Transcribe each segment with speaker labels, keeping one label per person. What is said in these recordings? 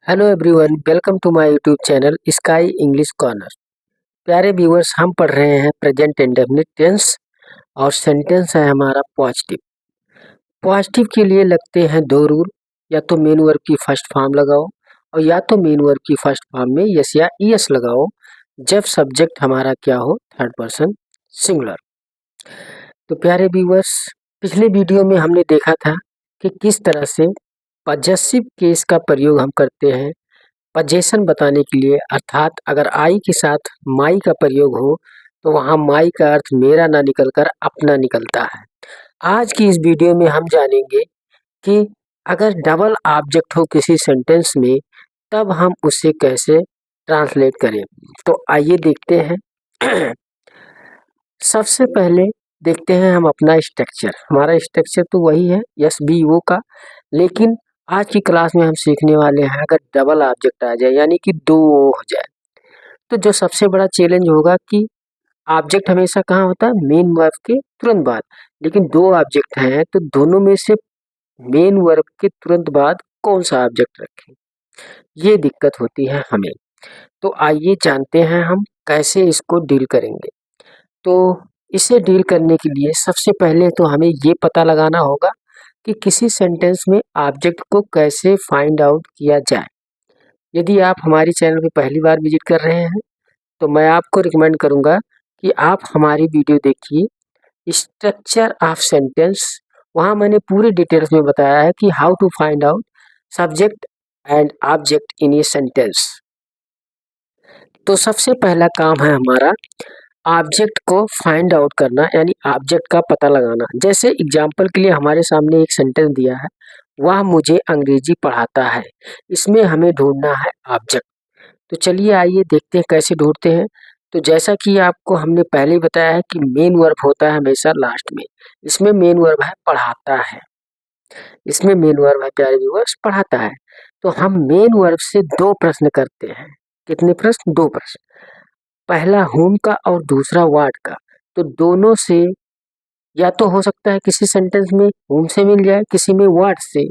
Speaker 1: Hello everyone, welcome to my YouTube channel Sky English Corner. प्यारे viewers, हम पढ़ रहे हैं प्रेजेंट इंडेफिनिट टेंस और सेंटेंस है हमारा पॉजिटिव। पॉजिटिव के लिए लगते हैं दो रूल। या तो मेन वर्ब की फर्स्ट फॉर्म लगाओ और या तो मेन वर्ब की फर्स्ट फॉर्म में यस या ईएस लगाओ जब सब्जेक्ट हमारा क्या हो, थर्ड पर्सन सिंगुलर। तो प्यारे व्यूअर्स, पिछले वीडियो में हमने देखा था कि किस तरह से पॉजेसिव केस का प्रयोग हम करते हैं पजेशन बताने के लिए, अर्थात अगर आई के साथ माई का प्रयोग हो तो वहाँ माई का अर्थ मेरा ना निकलकर अपना निकलता है। आज की इस वीडियो में हम जानेंगे कि अगर डबल ऑब्जेक्ट हो किसी सेंटेंस में तब हम उसे कैसे ट्रांसलेट करें। तो आइए देखते हैं। सबसे पहले देखते हैं हम अपना स्ट्रक्चर। हमारा स्ट्रक्चर तो वही है यस बी ओ का, लेकिन आज की क्लास में हम सीखने वाले हैं अगर डबल ऑब्जेक्ट आ जाए यानी कि दो ओ हो जाए तो जो सबसे बड़ा चैलेंज होगा कि ऑब्जेक्ट हमेशा कहाँ होता है, मेन वर्ब के तुरंत बाद। लेकिन दो ऑब्जेक्ट हैं तो दोनों में से मेन वर्ब के तुरंत बाद कौन सा ऑब्जेक्ट रखें, ये दिक्कत होती है हमें। तो आइए जानते हैं हम कैसे इसको डील करेंगे। तो इसे डील करने के लिए सबसे पहले तो हमें ये पता लगाना होगा कि किसी सेंटेंस में ऑब्जेक्ट को कैसे फाइंड आउट किया जाए। यदि आप हमारी चैनल पे पहली बार विजिट कर रहे हैं तो मैं आपको रिकमेंड करूंगा कि आप हमारी वीडियो देखिए स्ट्रक्चर ऑफ सेंटेंस। वहाँ मैंने पूरी डिटेल्स में बताया है कि how to find out subject and object in a sentence. तो सबसे पहला काम है हमारा ऑब्जेक्ट को फाइंड आउट करना, यानी ऑब्जेक्ट का पता लगाना। जैसे एग्जाम्पल के लिए हमारे सामने एक सेंटेंस दिया है, वह मुझे अंग्रेजी पढ़ाता है। इसमें हमें ढूंढना है ऑब्जेक्ट। तो चलिए आइए देखते हैं कैसे ढूंढते हैं। तो जैसा कि आपको हमने पहले ही बताया है कि मेन वर्ब होता है हमेशा लास्ट में। इसमें मेन वर्ब है पढ़ाता है, इसमें मेन वर्ब है प्यारे व्यूअर्स पढ़ाता है। तो हम मेन वर्ब से दो प्रश्न करते हैं। कितने प्रश्न? दो प्रश्न। पहला होम का और दूसरा वार्ड का। तो दोनों से या तो हो सकता है किसी सेंटेंस में होम से मिल जाए, किसी में वार्ड से,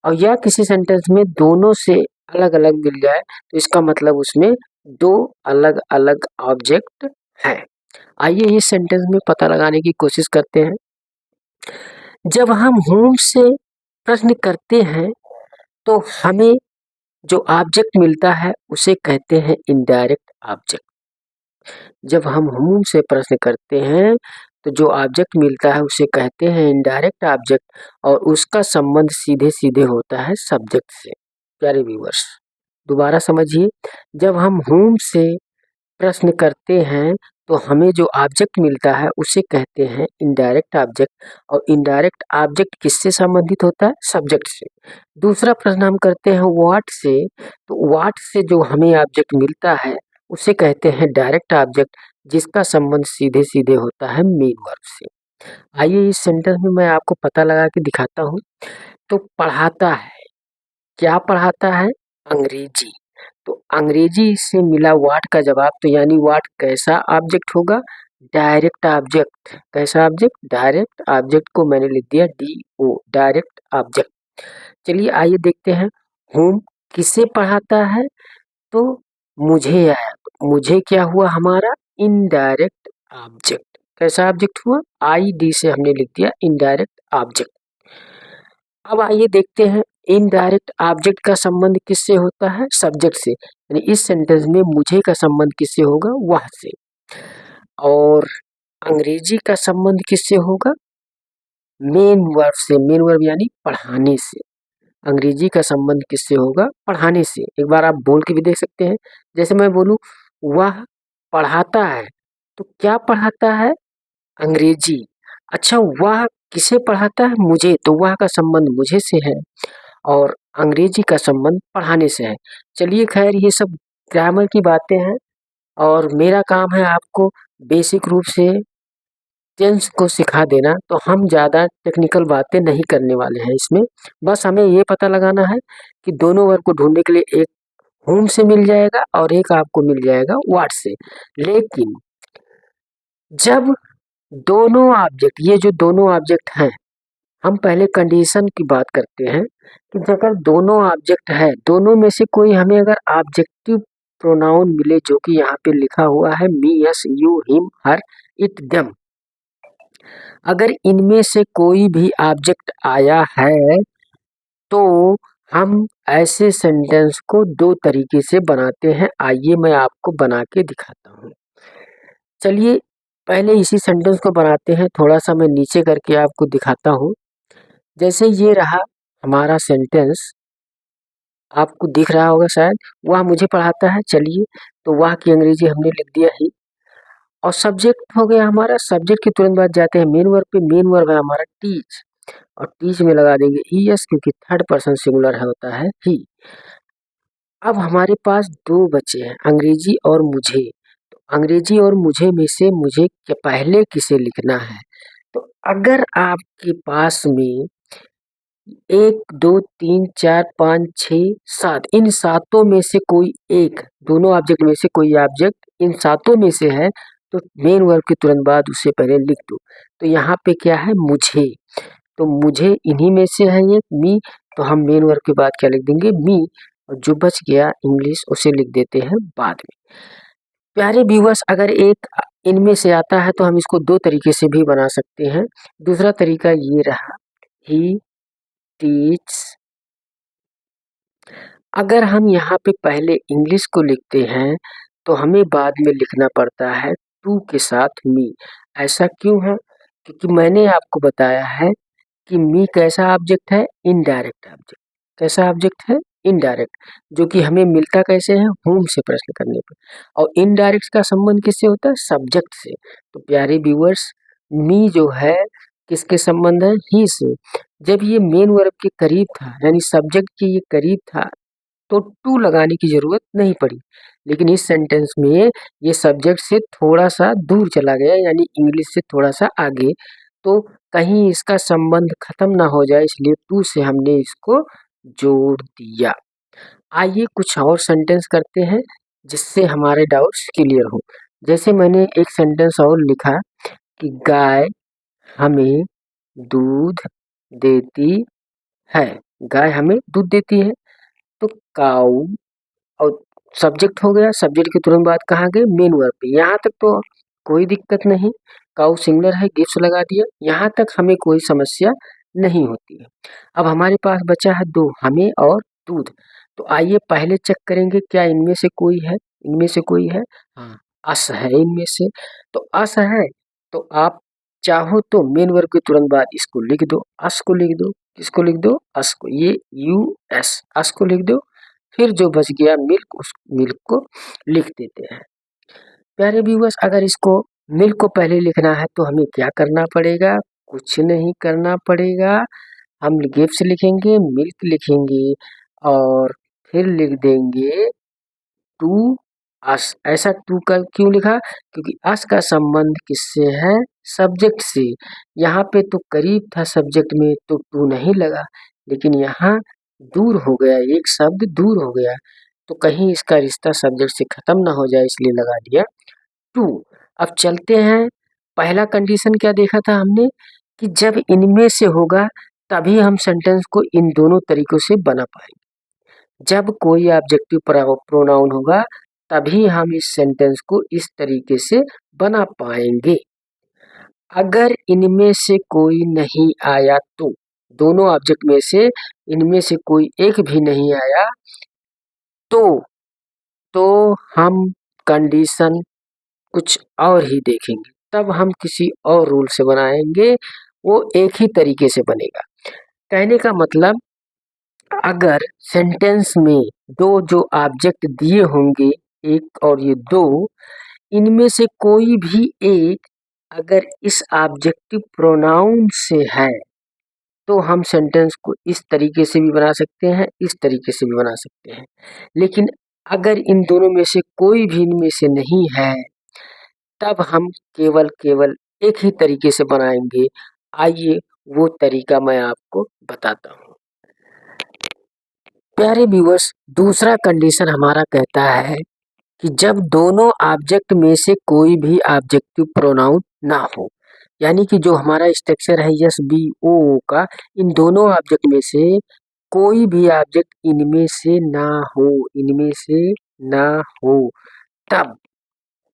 Speaker 1: और या किसी सेंटेंस में दोनों से अलग अलग मिल जाए। तो इसका मतलब उसमें दो अलग अलग ऑब्जेक्ट हैं। आइए इस सेंटेंस में पता लगाने की कोशिश करते हैं। जब हम होम से प्रश्न करते हैं तो हमें जो ऑब्जेक्ट मिलता है उसे कहते हैं इनडायरेक्ट ऑब्जेक्ट। जब हम होम से प्रश्न करते हैं तो जो ऑब्जेक्ट मिलता है उसे कहते हैं इनडायरेक्ट ऑब्जेक्ट, और उसका संबंध सीधे सीधे होता है सब्जेक्ट से। प्यारे व्यूअर्स, दोबारा समझिए। जब हम होम से प्रश्न करते हैं तो हमें जो ऑब्जेक्ट मिलता है उसे कहते हैं इनडायरेक्ट ऑब्जेक्ट, और इनडायरेक्ट ऑब्जेक्ट किससे संबंधित होता है? सब्जेक्ट से। दूसरा प्रश्न हम करते हैं व्हाट से। तो व्हाट से जो हमें ऑब्जेक्ट मिलता है उसे कहते हैं डायरेक्ट ऑब्जेक्ट, जिसका संबंध सीधे सीधे होता है मेन वर्ब से। आइए इस सेंटेंस में मैं आपको पता लगा के दिखाता हूँ। तो पढ़ाता है, क्या पढ़ाता है? अंग्रेजी। तो अंग्रेजी से मिला वाट का जवाब, तो यानी वाट कैसा ऑब्जेक्ट होगा? Direct object. कैसा ऑब्जेक्ट? डायरेक्ट ऑब्जेक्ट को मैंने लिख दिया डी ओ, डायरेक्ट ऑब्जेक्ट। चलिए आइए देखते हैं होम किसे पढ़ाता है। तो मुझे आया, तो मुझे क्या हुआ? हमारा इनडायरेक्ट ऑब्जेक्ट। कैसा ऑब्जेक्ट हुआ? आई डी से हमने लिख दिया इनडायरेक्ट ऑब्जेक्ट। अब आइए देखते हैं इनडायरेक्ट ऑब्जेक्ट का संबंध किससे होता है? सब्जेक्ट से। यानी इस सेंटेंस में मुझे का संबंध किससे होगा? वह से। और अंग्रेजी का संबंध किससे होगा? मेन वर्ब से। मेन वर्ब यानी पढ़ाने से। अंग्रेजी का संबंध किससे होगा? पढ़ाने से। एक बार आप बोल के भी देख सकते हैं। जैसे मैं बोलूं वह पढ़ाता है, तो क्या पढ़ाता है? अंग्रेजी। अच्छा, वह किसे पढ़ाता है? मुझे। तो वह का संबंध मुझे से है और अंग्रेजी का संबंध पढ़ाने से है। चलिए खैर, ये सब ग्रामर की बातें हैं और मेरा काम है आपको बेसिक रूप से टेंस को सिखा देना। तो हम ज़्यादा टेक्निकल बातें नहीं करने वाले हैं इसमें। बस हमें ये पता लगाना है कि दोनों वर्ग को ढूंढने के लिए एक होम से मिल जाएगा और एक आपको मिल जाएगा व्हाट से। लेकिन जब दोनों ऑब्जेक्ट, ये जो दोनों ऑब्जेक्ट हैं हम पहले कंडीशन की बात करते हैं कि अगर दोनों ऑब्जेक्ट है, दोनों में से कोई हमें अगर ऑब्जेक्टिव प्रोनाउन मिले जो कि यहाँ पे लिखा हुआ है me, us, you, him, her, it, them, अगर इनमें से कोई भी ऑब्जेक्ट आया है तो हम ऐसे सेंटेंस को दो तरीके से बनाते हैं। आइए मैं आपको बना के दिखाता हूँ। चलिए पहले इसी सेंटेंस को बनाते हैं, थोड़ा सा मैं नीचे करके आपको दिखाता हूँ। जैसे ये रहा हमारा सेंटेंस, आपको दिख रहा होगा शायद, वह मुझे पढ़ाता है। चलिए तो वह की अंग्रेजी हमने लिख दिया ही, और सब्जेक्ट हो गया हमारा। सब्जेक्ट के तुरंत बाद जाते हैं मेन वर्ब पे। मेन वर्ब है हमारा टीच, और टीच में लगा देंगे ईएस क्योंकि थर्ड पर्सन सिंगुलर है, होता है ही। अब हमारे पास दो बचे हैं, अंग्रेजी और मुझे। तो अंग्रेजी और मुझे में से मुझे पहले किसे लिखना है? तो अगर आपके पास में 1 2 3 4 5 6 7, इन सातों में से कोई एक, दोनों ऑब्जेक्ट में से कोई ऑब्जेक्ट इन सातों में से है, तो मेन वर्ब के तुरंत बाद उससे पहले लिख दो। तो यहाँ पे क्या है? मुझे। तो मुझे इन्हीं में से है ये मी, तो हम मेन वर्ब के बाद क्या लिख देंगे? मी, और जो बच गया इंग्लिश उसे लिख देते हैं बाद में। प्यारे व्यूअर्स, अगर एक इनमें से आता है तो हम इसको दो तरीके से भी बना सकते हैं। दूसरा तरीका ये रहा, ही टीच। अगर हम यहाँ पे पहले इंग्लिश को लिखते हैं तो हमें बाद में लिखना पड़ता है टू के साथ मी। ऐसा क्यों है? क्योंकि मैंने आपको बताया है कि मी कैसा ऑब्जेक्ट है? Indirect object. कैसा ऑब्जेक्ट है? इनडायरेक्ट, जो कि हमें मिलता कैसे है? होम से प्रश्न करने पर। और इनडायरेक्ट का संबंध किससे होता है? सब्जेक्ट से। तो प्यारे व्यूअर्स, मी जो है किसके संबंध है? ही से। जब ये मेन वर्ब के करीब था, यानी सब्जेक्ट के ये करीब था, तो टू लगाने की जरूरत नहीं पड़ी। लेकिन इस सेंटेंस में ये सब्जेक्ट से थोड़ा सा दूर चला गया, यानी इंग्लिश से थोड़ा सा आगे, तो कहीं इसका संबंध खत्म ना हो जाए, इसलिए टू से हमने इसको जोड़ दिया। आइए कुछ और सेंटेंस करते हैं जिससे हमारे डाउट्स क्लियर हो। जैसे मैंने एक सेंटेंस और लिखा कि गाय हमें दूध देती है। गाय हमें दूध देती है, तो काऊ, और सब्जेक्ट हो गया। सब्जेक्ट के तुरंत बाद कहाँ गए? मेन वर्ब पे। यहाँ तक तो कोई दिक्कत नहीं, काऊ सिंगुलर है, गिव्स लगा दिया, यहाँ तक हमें कोई समस्या नहीं होती है। अब हमारे पास बचा है दो, हमें और दूध। तो आइए पहले चेक करेंगे क्या इनमें से कोई है? इनमें से कोई है? हाँ, अस है इनमें से। तो अस है, तो आप चाहो तो मेन वर्ब के तुरंत बाद इसको लिख दो, अस को लिख दो। किसको लिख दो? अस को। ये यू एस, अस को लिख दो। फिर जो बच गया मिल्क, उस मिल्क को लिख देते हैं। प्यारे व्यूअर्स, अगर इसको मिल्क को पहले लिखना है तो हमें क्या करना पड़ेगा? कुछ नहीं करना पड़ेगा। हम गिव्स लिखेंगे, मिल्क लिखेंगे, और फिर लिख देंगे टू अस। ऐसा टू का क्यों लिखा? क्योंकि अस का संबंध किससे है? सब्जेक्ट से। यहाँ पे तो करीब था सब्जेक्ट में, तो टू नहीं लगा, लेकिन यहाँ दूर हो गया, एक शब्द दूर हो गया, तो कहीं इसका रिश्ता सब्जेक्ट से खत्म ना हो जाए, इसलिए लगा दिया टू। अब चलते हैं, पहला कंडीशन क्या देखा था हमने कि जब इनमें से होगा तभी हम सेंटेंस को इन दोनों तरीकों से बना पाएंगे। जब कोई ऑब्जेक्टिव प्रोनाउन होगा तभी हम इस सेंटेंस को इस तरीके से बना पाएंगे। अगर इनमें से कोई नहीं आया तो, दोनों ऑब्जेक्ट में से इनमें से कोई एक भी नहीं आया तो हम कंडीशन कुछ और ही देखेंगे, तब हम किसी और रूल से बनाएंगे, वो एक ही तरीके से बनेगा। कहने का मतलब, अगर सेंटेंस में दो जो ऑब्जेक्ट दिए होंगे, एक और ये दो, इनमें से कोई भी एक अगर इस ऑब्जेक्टिव प्रोनाउन से है तो हम सेंटेंस को इस तरीके से भी बना सकते हैं, इस तरीके से भी बना सकते हैं। लेकिन अगर इन दोनों में से कोई भी इनमें से नहीं है, तब हम केवल एक ही तरीके से बनाएंगे। आइए वो तरीका मैं आपको बताता हूँ। प्यारे व्यूअर्स, दूसरा कंडीशन हमारा कहता है कि जब दोनों ऑब्जेक्ट में से कोई भी ऑब्जेक्टिव प्रोनाउन ना हो, यानी कि जो हमारा स्ट्रक्चर है एस बी ओ का, इन दोनों ऑब्जेक्ट में से कोई भी ऑब्जेक्ट इनमें से ना हो, इनमें से ना हो, तब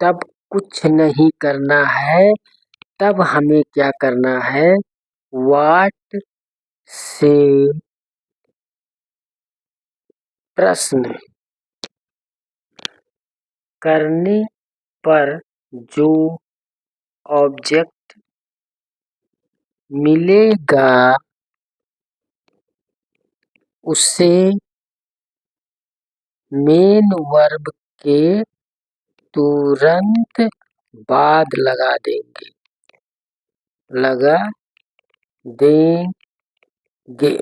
Speaker 1: तब कुछ नहीं करना है। तब हमें क्या करना है, व्हाट से प्रश्न करने पर जो ऑब्जेक्ट मिलेगा उसे मेन वर्ब के तुरंत बाद लगा देंगे, लगा देंगे।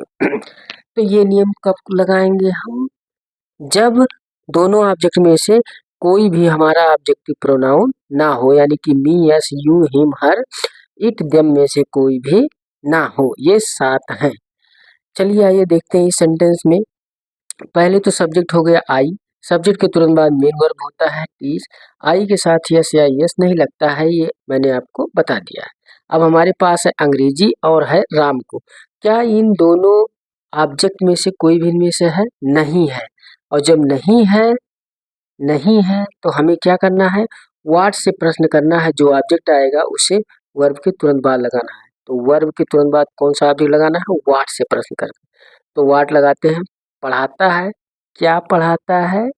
Speaker 1: तो ये नियम कब लगाएंगे हम, जब दोनों ऑब्जेक्ट में से कोई भी हमारा ऑब्जेक्टिव प्रोनाउन ना हो, यानी कि me, us, you, him, her, it, them में से कोई भी ना हो। ये 7 हैं। चलिए आइए देखते हैं इस सेंटेंस में। पहले तो सब्जेक्ट हो गया आई, सब्जेक्ट के तुरंत बाद मेन वर्ब होता है इज। आई के साथ यस या यस नहीं लगता है, ये मैंने आपको बता दिया है। अब हमारे पास है अंग्रेजी और है राम को। क्या इन दोनों ऑब्जेक्ट में से कोई भी इनमें से है? नहीं है। और जब नहीं है, नहीं है तो हमें क्या करना है, व्हाट से प्रश्न करना है। जो ऑब्जेक्ट आएगा उसे वर्ब के तुरंत बाद लगाना है। तो वर्ब के तुरंत बाद कौन सा ऑब्जेक्ट लगाना है, व्हाट से प्रश्न करना। तो व्हाट लगाते हैं, पढ़ाता है, क्या पढ़ाता है।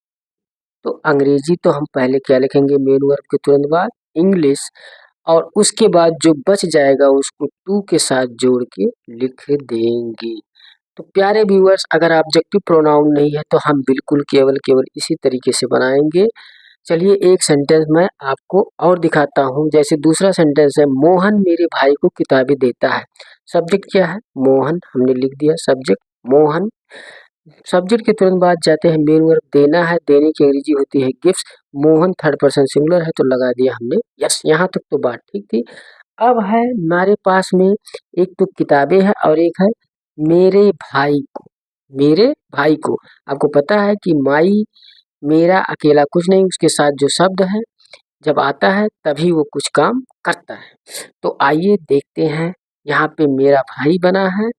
Speaker 1: तो अंग्रेजी तो हम पहले क्या लिखेंगे, मेन वर्ब के तुरंत बाद इंग्लिश, और उसके बाद जो बच जाएगा उसको टू के साथ जोड़ के लिख देंगे। तो प्यारे व्यूअर्स, अगर ऑब्जेक्टिव प्रोनाउन नहीं है तो हम बिल्कुल केवल केवल इसी तरीके से बनाएंगे। चलिए एक सेंटेंस मैं आपको और दिखाता हूँ। जैसे दूसरा सेंटेंस है, मोहन मेरे भाई को किताबें देता है। सब्जेक्ट क्या है, मोहन, हमने लिख दिया सब्जेक्ट मोहन। सब्जेक्ट के तुरंत बाद जाते हैं मेन वर्ब, देना है, देने की अंग्रेजी होती है gift. Mohan third person singular है तो लगा दिया हमने यस। यहाँ तक तो बात ठीक थी। अब है हमारे पास में एक तो किताबें है और एक है मेरे भाई को, मेरे भाई को। आपको पता है कि माई, मेरा अकेला कुछ नहीं, उसके साथ जो शब्द है जब आता है तभी वो कुछ काम करता है। तो आइए देखते हैं, यहाँ पे मेरा भाई बना है,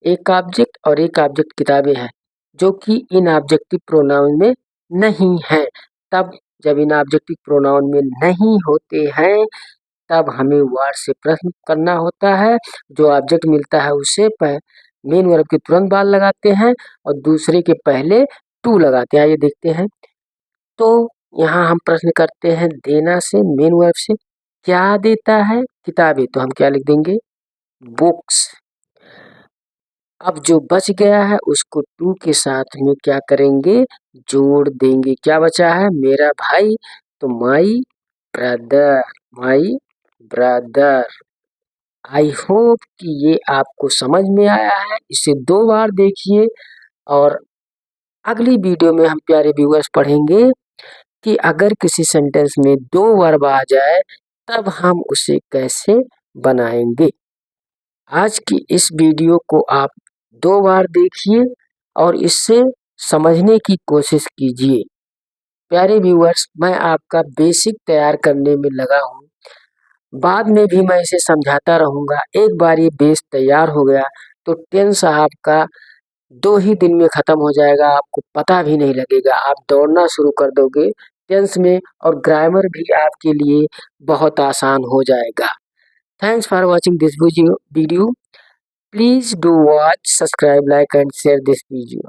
Speaker 1: एक ऑब्जेक्ट, और एक ऑब्जेक्ट किताबें हैं जो कि इन ऑब्जेक्टिव प्रोनाउन में नहीं है। तब जब इन ऑब्जेक्टिव प्रोनाउन में नहीं होते हैं तब हमें वर्ड से प्रश्न करना होता है। जो ऑब्जेक्ट मिलता है उसे मेन वर्ब के तुरंत बाद लगाते हैं और दूसरे के पहले टू लगाते हैं। आइए देखते हैं। तो यहाँ हम प्रश्न करते हैं देना से, मेन वर्ब से, क्या देता है, किताबें, तो हम क्या लिख देंगे, बुक्स। अब जो बच गया है उसको टू के साथ में क्या करेंगे, जोड़ देंगे। क्या बचा है, मेरा भाई, तो my brother, my brother. I hope कि ये आपको समझ में आया है। इसे 2 बार देखिए और अगली वीडियो में हम प्यारे व्यूअर्स पढ़ेंगे कि अगर किसी सेंटेंस में 2 वर्ब आ जाए तब हम उसे कैसे बनाएंगे। आज की इस वीडियो को आप 2 बार देखिए और इससे समझने की कोशिश कीजिए। प्यारे व्यूअर्स, मैं आपका बेसिक तैयार करने में लगा हूँ, बाद में भी मैं इसे समझाता रहूँगा। एक बार ये बेस तैयार हो गया तो टेंस आपका 2 ही दिन में खत्म हो जाएगा, आपको पता भी नहीं लगेगा। आप दौड़ना शुरू कर दोगे टेंस में और ग्रामर भी आपके लिए बहुत आसान हो जाएगा। Thanks for watching this video. Please do watch, subscribe, like and share this video.